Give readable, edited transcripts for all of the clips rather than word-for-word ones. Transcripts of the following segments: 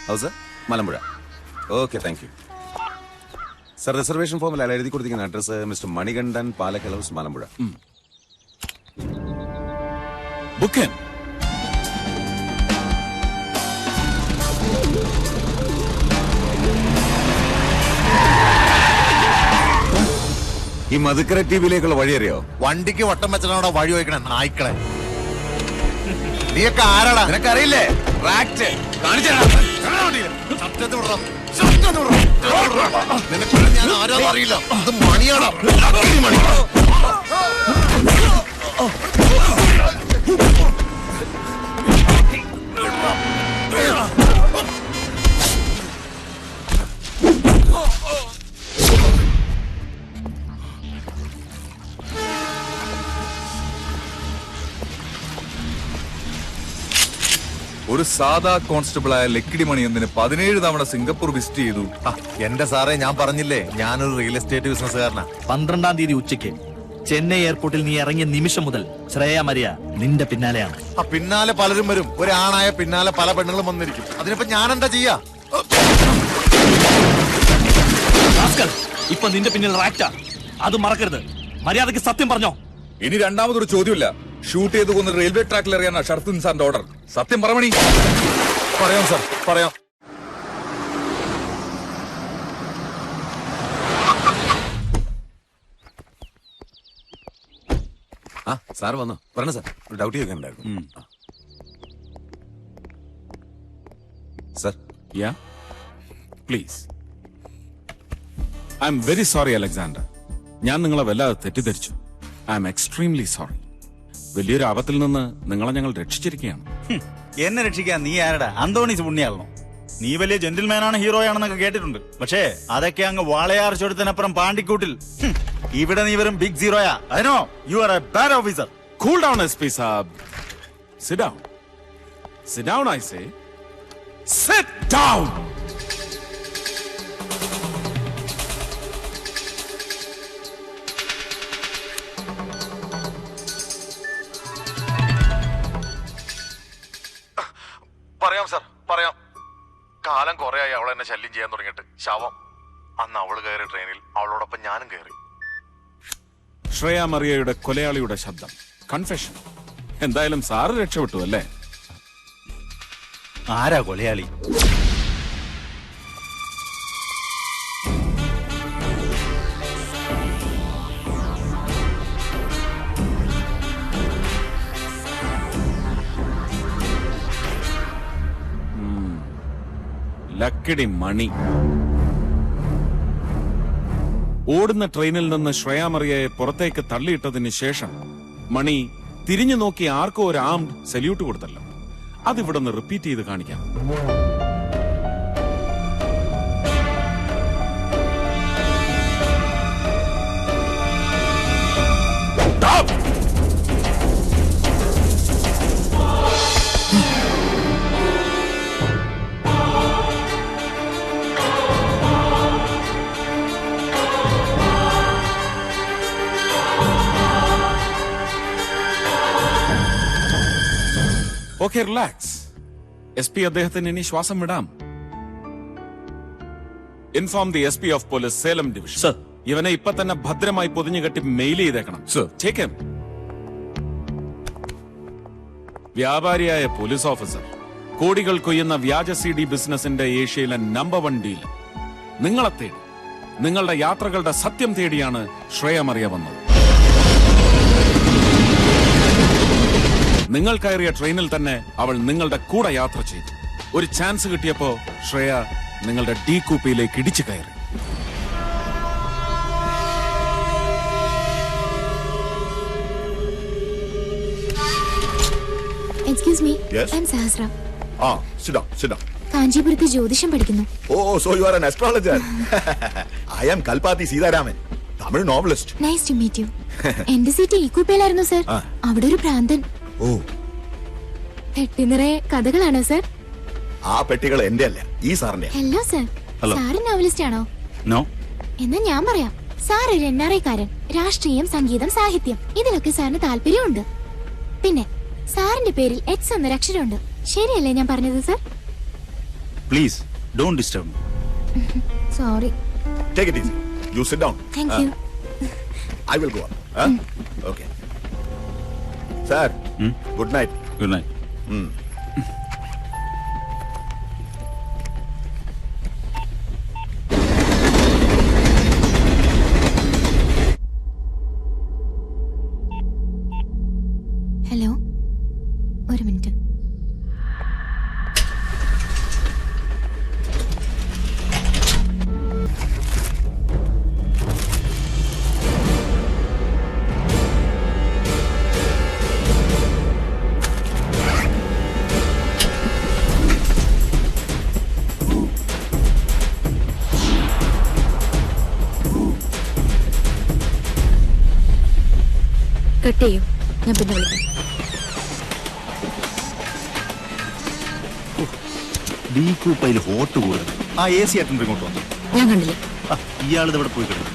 House Malampuzha. Okay, thank you sir. Reservation ഫോമിൽ അയാൾ എഴുതി കൊടുത്തിരിക്കുന്ന address mister Manikandan, Palakkal house, Malampuzha. Book. ഈ മധുക്കര ടിവിയിലേക്കുള്ള വഴി അറിയോ? വണ്ടിക്ക് വട്ടം വെച്ചവിടെ വഴി വയ്ക്കണേ നായ്ക്കളെ. നീയൊക്കെ ആരാടാ? നിനക്കറിയില്ലേ? നിനക്ക് ഞാൻ ആരാന്ന് അറിയില്ല. അത് മണിയാണോ? മണി. ഒരു സാധാ കോൺസ്റ്റബിളായ ലക്കിടി മണി എന്തിന് 17 തവണ സിംഗപ്പൂർ വിസിറ്റ് ചെയ്തു? എന്റെ സാറേ, ഞാൻ പറഞ്ഞില്ലേ ഞാനൊരു റിയൽ എസ്റ്റേറ്റ് ബിസിനസ്സുകാരനാ. 12-ാം തീയതി ഉച്ചയ്ക്ക് ചെന്നൈ എയർപോർട്ടിൽ നീ ഇറങ്ങിയ നിമിഷം മുതൽ ശ്രേയ മരിയ നിന്റെ പിന്നാലെയാണ്. പിന്നാലെ പലരും വരും. ഒരാണായ പിന്നാലെ പല പെണ്ണുങ്ങളും വന്നിരിക്കും. അതിനിപ്പോ ഞാൻ എന്താ ചെയ്യാ? ഇപ്പൊ നിന്റെ പിന്നിൽ റാക്റ്റാ. അത് മറക്കരുത്. മര്യാദക്ക് സത്യം പറഞ്ഞോ. ഇനി രണ്ടാമതൊരു ചോദ്യമില്ല. ഷൂട്ട് ചെയ്ത് കൊന്ന് റെയിൽവേ ട്രാക്കിൽ എറിയാനാ ഷർത്തുൻ സാറിന്റെ ഓർഡർ. സത്യം പറമണി. പറയാം സാർ, പറയാം. സാർ വന്നോ? പറഞ്ഞ സാർ, ഒരു ഡൗട്ട് ചോദിക്കാനുണ്ടായിരുന്നു. Sir. Yeah please. I am very sorry Alexander. ഞാൻ നിങ്ങളെ വല്ലാതെ തെറ്റിദ്ധരിച്ചു. I am extremely sorry. വലിയൊരു ആപത്തിൽ നിന്ന് നിങ്ങളെ ഞങ്ങൾ രക്ഷിച്ചിരിക്കുകയാണ്. എന്നെ രക്ഷിക്കാൻ നീ ആരടാ? അന്തോണീസ് പുണ്യാളണോ? നീ വലിയ ജെന്റിൽമാനാണ്, ഹീറോയാണെന്നൊക്കെ കേട്ടിട്ടുണ്ട്. പക്ഷേ അതൊക്കെ അങ്ങ് വാളയാർ ചുരത്തിനപ്പുറം പാണ്ടിക്കൂട്ടിൽ. ഇവിടെ നീ വെറും ബിഗ് സീറോയാ. അതിനോ you are a bad officer. Cool down SP സാബ്. Sit down. Sit down I say. Sit down. പറയാം സാർ, പറയാം. കാലം കുറയായി അവൾ എന്നെ ശല്യം ചെയ്യാൻ തുടങ്ങിയിട്ട്. ശവം. അന്ന് അവള് കയറി ട്രെയിനിൽ, അവളോടൊപ്പം ഞാനും കയറി. ശ്രേയ മറിയയുടെ കൊലയാളിയുടെ ശബ്ദം. കൺഫെഷൻ. എന്തായാലും സാറ് രക്ഷപ്പെട്ടു അല്ലേ? ആരാ കൊലയാളി? ലക്കിടി മണി. ഓടുന്ന ട്രെയിനിൽ നിന്ന് ശ്രേയ മറിയയെ പുറത്തേക്ക് തള്ളിയിട്ടതിന് ശേഷം മണി തിരിഞ്ഞു നോക്കി ആർക്കോ ഒരു ആംഡ് സല്യൂട്ട് കൊടുത്തല്ലോ. അതിവിടെ നിന്ന് റിപ്പീറ്റ് ചെയ്ത് കാണിക്കാം. Okay, relax. എസ് പി അദ്ദേഹത്തിന് ഇനി ശ്വാസം വിടാം. Inform the S P of police, Salem division. Sir, ഇവനെ ഇപ്പൊ തന്നെ ഭദ്രമായി പൊതിഞ്ഞു കെട്ടി മെയിൽ ചെയ്തേക്കണം. സർ. Take him. വ്യാപാരിയായ പോലീസ് ഓഫീസർ, കോടികൾ കൊയ്യുന്ന വ്യാജ CD ബിസിനസിന്റെ ഏഷ്യയിലെ നമ്പർ 1 ഡീൽ. നിങ്ങളെ തേടി, നിങ്ങളുടെ യാത്രകളുടെ സത്യം തേടിയാണ് ശ്രേയ മറിയ വന്നത്. നിങ്ങൾ കയറിയ ട്രെയിനിൽ തന്നെ അവൾ നിങ്ങളുടെ കൂടെ യാത്ര ചെയ്തു. ഒരു ചാൻസ് കിട്ടിയപ്പോ ശ്രേയ നിങ്ങളുടെ ഡി കൂപ്പിയിലേക്ക് ഇടിച്ചു കയറി. Excuse me, Yes? I am Sahasra. Sit down, sit down. കാഞ്ചീപുരത്ത് ജ്യോതിഷം പഠിക്കുന്നു. Oh, so you are an astrologer. I am Kalpati Seetharaman, Tamil novelist. Nice to meet you. എന്റെ സീറ്റ് ഈ കൂപ്പയിലായിരുന്നു സർ. അവിടെ ഒരു ഭ്രാന്തൻ. ഓ, പെട്ടി നിറയെ കഥകളാണോ സർ? ആ പെട്ടികൾ എന്റെ അല്ല, ഈ സാറിന്റെ. Hello sir. സാറ് നോവലിസ്റ്റ് ആണോ? നോ. എന്നാ ഞാൻ പറയാം. സാർ ഒരു NRI കാരൻ. രാഷ്ട്രീയം, സംഗീതം, സാഹിത്യം ഇതിലൊക്കെ സാറിന് താല്പര്യമുണ്ട്. പിന്നെ സാറിന്റെ പേരിൽ X എന്നൊരു അക്ഷരമുണ്ട്. ശരിയല്ലേ ഞാൻ പറഞ്ഞത് sir? Please don't disturb me. Sorry. Take it easy. You sit down. Thank you. I will go up. Huh? Okay. Sir, good night. Good night. Hello, ഒരു മിനിറ്റ്. കട്ട് ചെയ്യൂ, ഞാൻ പിന്നെ വിളിക്കാം. ഡി കൂപ്പയിൽ ഹോട്ട് കൂടുതൽ. ആ AC അറ്റൻഡർ ഇങ്ങോട്ട് വന്നു. ഞാൻ കണ്ടില്ല. ഇയാളിത് ഇവിടെ പോയി കിടന്നു.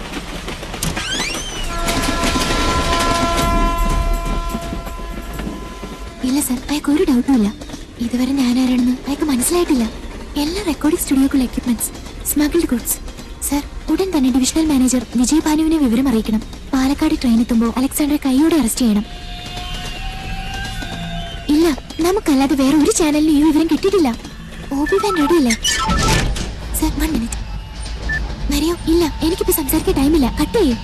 ഇല്ല സർ, അയാൾക്ക് ഒരു ഡൗട്ടും ഇല്ല. ഇതുവരെ ഞാൻ ആരാണെന്ന് അയാൾക്ക് മനസ്സിലായിട്ടില്ല. എല്ലാ recording സ്റ്റുഡിയോക്കുള്ള equipments smuggled goods. Sir, ഉടൻ തന്നെ ഡിവിഷണൽ മാനേജർ വിജയ് ഭാനുവിനെ വിവരം അറിയിക്കണം. പാലക്കാട് ട്രെയിൻ എത്തുമ്പോൾ അലക്സാണ്ടറെ കൈയോടെ അറസ്റ്റ് ചെയ്യണം. ഇല്ല, നമുക്കല്ലാതെ വേറെ ഒരു ചാനലിനും ഈ വിവരം കിട്ടിയിട്ടില്ല. OB വാൻ റെഡി അല്ലേ സർ? 1 മിനിറ്റ്. മരിയോ, ഇല്ല, എനിക്കിപ്പോ സംസാരിക്കാൻ ടൈമില്ല. കട്ട് ചെയ്യൂ.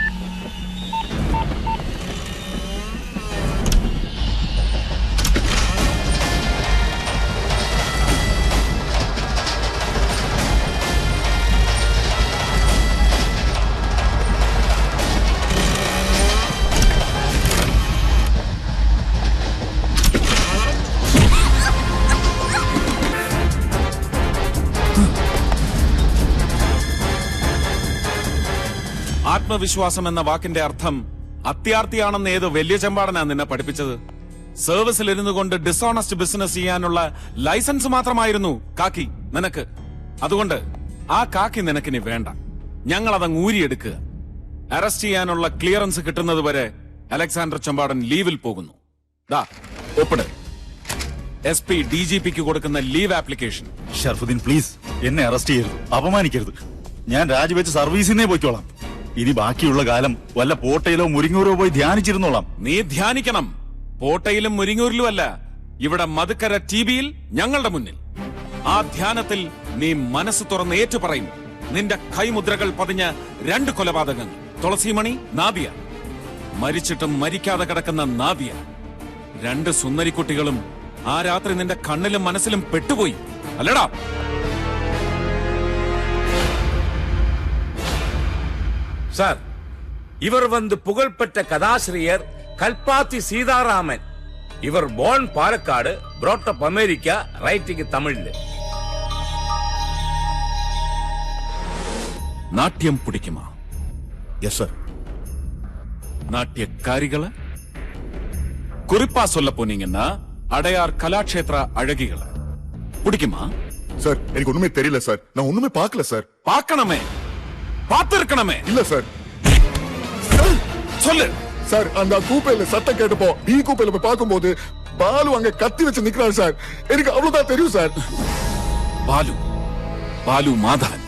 ആത്മവിശ്വാസം എന്ന വാക്കിന്റെ അർത്ഥം അത്യാർത്ഥിയാണെന്ന് ഏത് വലിയ ചെമ്പാടനാ നിന്നെ പഠിപ്പിച്ചത്? സർവീസിലിരുന്നു കൊണ്ട് ഡിസോണസ്റ്റ് ബിസിനസ് ചെയ്യാനുള്ള ലൈസൻസ് മാത്രമായിരുന്നു കാക്കി നിനക്ക്. അതുകൊണ്ട് ആ കാക്കി നിനക്കിനി വേണ്ട. ഞങ്ങൾ അതങ്ങ് ഊരിയെടുക്കുക. അറസ്റ്റ് ചെയ്യാനുള്ള ക്ലിയറൻസ് കിട്ടുന്നത് വരെ അലക്സാണ്ടർ ചെമ്പാടൻ ലീവിൽ പോകുന്നു. ദാ ഒപ്പിട്. SP DGPക്ക് കൊടുക്കുന്ന ലീവ് ആപ്ലിക്കേഷൻ. ഷർഫുദ്ദീൻ, പ്ലീസ് എന്നെ അറസ്റ്റ് ചെയ്യരുത്, അപമാനിക്കരുത്. ഞാൻ രാജിവെച്ച് സർവീസിനെ പോയിക്കോളാം. ഇനി ബാക്കിയുള്ള കാലം വല്ല പോട്ടയിലോ മുരിങ്ങൂരോ പോയി ധ്യാനിച്ചിരുന്നോളാം. നീ ധ്യാനിക്കണം. പോട്ടയിലും മുരിങ്ങൂരിലും അല്ല, ഇവിടെ മധുക്കര TVയിൽ ഞങ്ങളുടെ മുന്നിൽ. ആ ധ്യാനത്തിൽ നീ മനസ്സ് തുറന്ന് ഏറ്റുപറയും നിന്റെ കൈമുദ്രകൾ പതിഞ്ഞ 2 കൊലപാതകങ്ങൾ. തുളസിമണി, നാദിയ. മരിച്ചിട്ടും മരിക്കാതെ കിടക്കുന്ന നാദിയ. 2 സുന്ദരിക്കുട്ടികളും ആ രാത്രി നിന്റെ കണ്ണിലും മനസ്സിലും പെട്ടുപോയി അല്ലടാ? சார், இவர் புகழ்பெற்ற கதாசிரியர் கல்பாத்தி சீதாராமன். இவர் born Palakkad, brought up America, writing தமிழ்ல. നാട്യം പിടിക്കുമാ? Yes, sir. நாட்டியக்காரிகளை குறிப்பா சொல்ல போனீங்கன்னா அடையார் கலாட்சேத்திர அழகிகளை பிடிக்குமா? சார், எனக்கு ஒண்ணுமே தெரியல சார். நான் ஒண்ணுமே பார்க்கல சார். பார்க்கணுமே, பார்த்திருக்கணுமே. இல்ல சார். சொல்லு சார். அந்த கூப்பையில சத்தம் கேட்டப்போ டி கூப்பையில போய் பார்க்கும்போது பாலு அங்க கத்தி வச்சு நிக்கிறாரு சார். எனக்கு அவ்வளவுதான் தெரியும் sir. Balu, Balu Madhavan.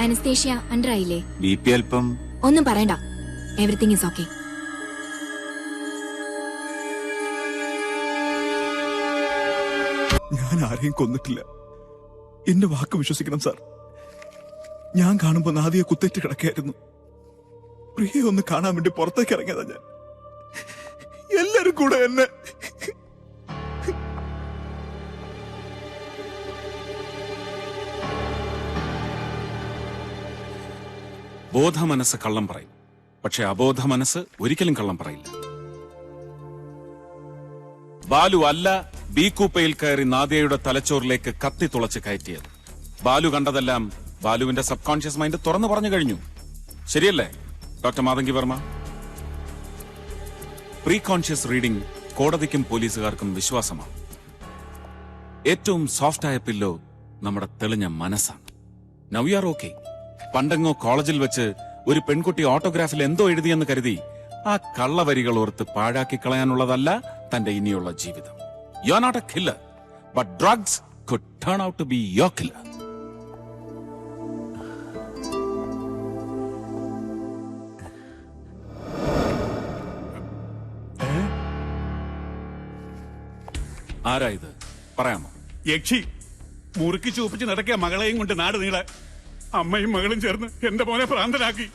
Anaesthesia under ആയില്ലേ? BP അല്പം. ഒന്നും പറയണ്ട, എവറിത്തിങ് ഈസ് ഓക്കെ. ഞാൻ ആരെയും കൊന്നിട്ടില്ല. എന്റെ വാക്ക് വിശ്വസിക്കണം സാർ. ഞാൻ കാണുമ്പോ നാദിയെ കുത്തേറ്റ് കിടക്കായിരുന്നു. പ്രിയെ ഒന്ന് കാണാൻ വേണ്ടി പുറത്തേക്ക് ഇറങ്ങിയതാ ഞാൻ. എല്ലാരും കൂടെ എന്നെ ബോധ മനസ്സ് കള്ളം പറയും, പക്ഷെ അബോധ മനസ്സ് ഒരിക്കലും കള്ളം പറയില്ല. ബാലു അല്ല ബി കൂപ്പയിൽ കയറി നാദിയയുടെ തലച്ചോറിലേക്ക് കത്തി തുളച്ച് കയറ്റിയത്. ബാലു കണ്ടതെല്ലാം ബാലുവിന്റെ സബ് കോൺഷ്യസ് മൈൻഡ് തുറന്നു പറഞ്ഞു കഴിഞ്ഞു. ശരിയല്ലേ doctor Mathangi Varma? Preconscious reading കോടതിക്കും പോലീസുകാർക്കും വിശ്വാസമാണ്. ഏറ്റവും സോഫ്റ്റായ പില്ലോ നമ്മുടെ തെളിഞ്ഞ മനസ്സാണ്. Now you are okay. പണ്ടെങ്ങോ കോളേജിൽ വെച്ച് ഒരു പെൺകുട്ടി ഓട്ടോഗ്രാഫിൽ എന്തോ എഴുതിയെന്ന് കരുതി ആ കള്ളവരികൾ ഓർത്ത് പാഴാക്കി കളയാനുള്ളതല്ല തന്റെ ഇനിയുള്ള ജീവിതം. You are not a killer, but drugs could turn out to be your killer. ആരാ ഇത് പറയാമോ? യക്ഷി മുറുക്കി ചൂപ്പിച്ച് നടക്കിയ മകളെയും കൊണ്ട് നാട് നീളെ അമ്മയും മകളും ചേർന്ന് എന്റെ മോനെ ഭ്രാന്തനാക്കി.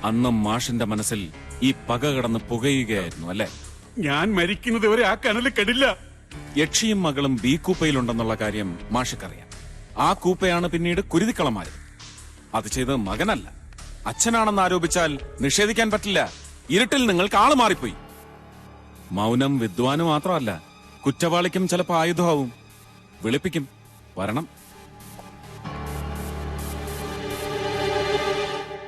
അന്നും മാഷിന്റെ മനസ്സിൽ ഈ പക കടന്ന് പുകയുകയായിരുന്നു അല്ലെ? ഞാൻ മരിക്കുന്നത് വരെ ആ കനല് കെടില്ല. യക്ഷിയും മകളും ബി കൂപ്പയിലുണ്ടെന്നുള്ള കാര്യം മാഷക്കറിയാം. ആ കൂപ്പയാണ് പിന്നീട് കുരുതിക്കളമായത്. അത് ചെയ്തത് മകനല്ല, അച്ഛനാണെന്ന് ആരോപിച്ചാൽ നിഷേധിക്കാൻ പറ്റില്ല. ഇരുട്ടിൽ നിങ്ങൾക്ക് ആള് മാറിപ്പോയി. മൗനം വിദ്വാന് മാത്രമല്ല, കുറ്റവാളിക്കും ചിലപ്പോ ആയുധമാവും. വിളിപ്പിക്കും. വരണം.